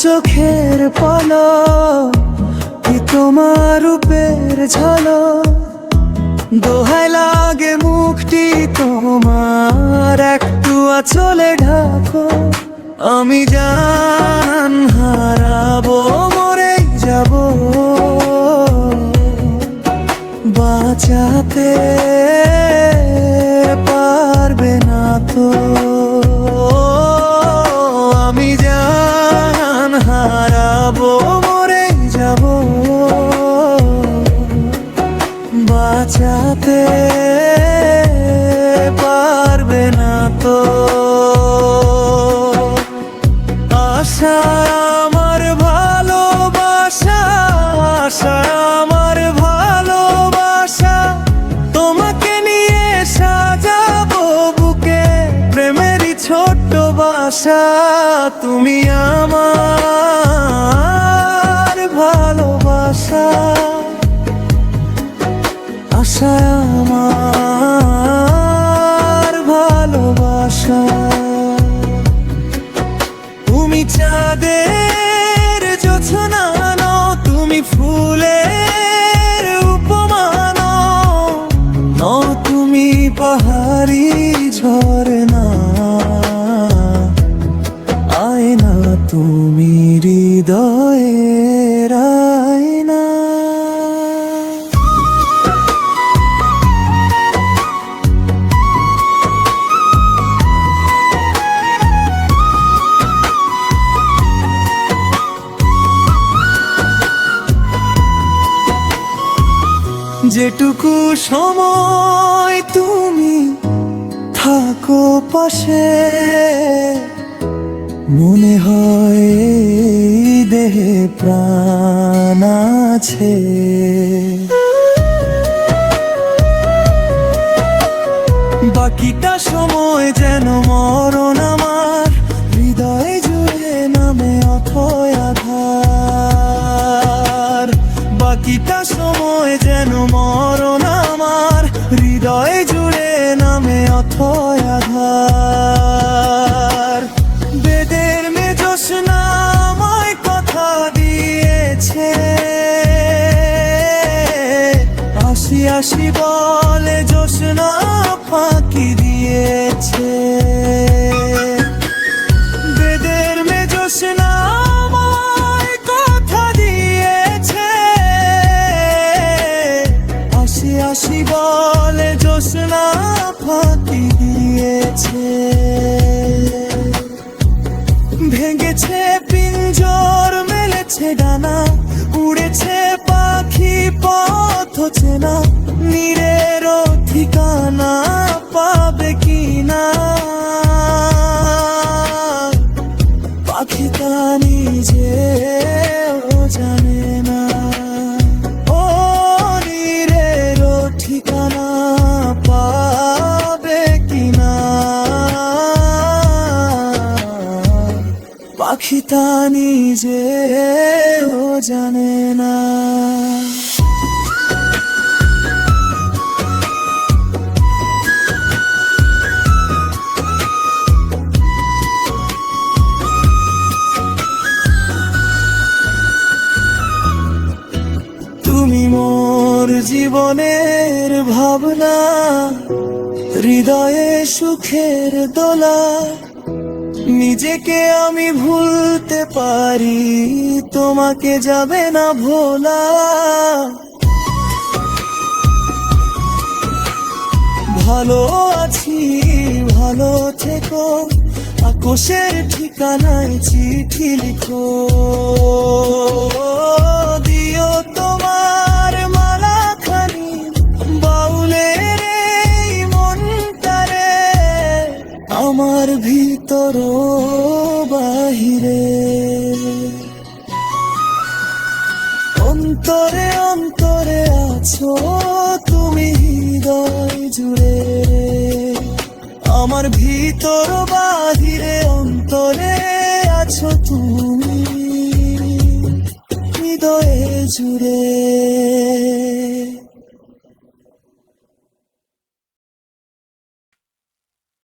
চোখের পলক কি তোমার রূপের ঝলক, দোহাই লাগে মুখটি তোমার, একটু আঁচলে ঢাকো। আমি জান হারাবো, মরে যাব, বাঁচাতে পারবে না তো। আমি জান হারাবো, মরে যাব, বাঁচাতে পারবে না তো। আশা আমার ভালোবাসা, আশা আমার ভালোবাসা, তোমাকে নিয়ে সাজাবো বুকে প্রেমেরই ছোট্ট বাসা। তুমি আমার ভালোবাসা, আশা আমার ভালোবাসা। তুমি চাঁদের জোছনা নও, তুমি ফুলের উপমা নও, তুমি পাহাড়ি ঝরনা আয়না, তুমি হৃদয়ের আয়না। যেটুকু সময় তুমি থাকো পাশে, মনে হয় এই দেহে প্রাণ আছে। বাকিটা সময় যেন মরণ আমার, হৃদয় জুড়ে নামে অথয় আধার। বাকিটা সময় যেন মরণ আমার, হৃদয় জুড়ে নামে অথয় আধার। বেদের মেজোসনা আমায় কথা দিয়েছে, আসি আসি বলে জোসনা ফাঁকি দিয়েছে। বেদের মেজোসনা আমায় কথা দিয়েছে, আসি আসি বলে জোসনা ফাঁকি দিয়েছে। ভেঙেছে পিঞ্জর, মেলেছে ডানা, উড়েছে পাখি পথ চেনা, নীরের ঠিকানা পাবে কিনা। পাখি তা নিজেও জানে না, ও নীরের ঠিকানা পাবে কিনা। পাখি তা নিজেও জানে না। তুমি মোর জীবনের ভাবনা, হৃদয়ে সুখের দোলা। নিজেকে আমি ভুলতে পারি, তোমাকে যাবে না ভোলা। ভালো আছি, ভালো থেকো, আকাশের ঠিকানায় চিঠি লিখো। দিও তোমার মালাখানি বাউলের এই মনটারে, আমার ভিতর বাহিরে। অন্তরে অন্তরে আছো তুমি হৃদয় জুড়ে, আমার ভিতর বাহিরে অন্তরে আছো তুমি হৃদয়ে জুড়ে।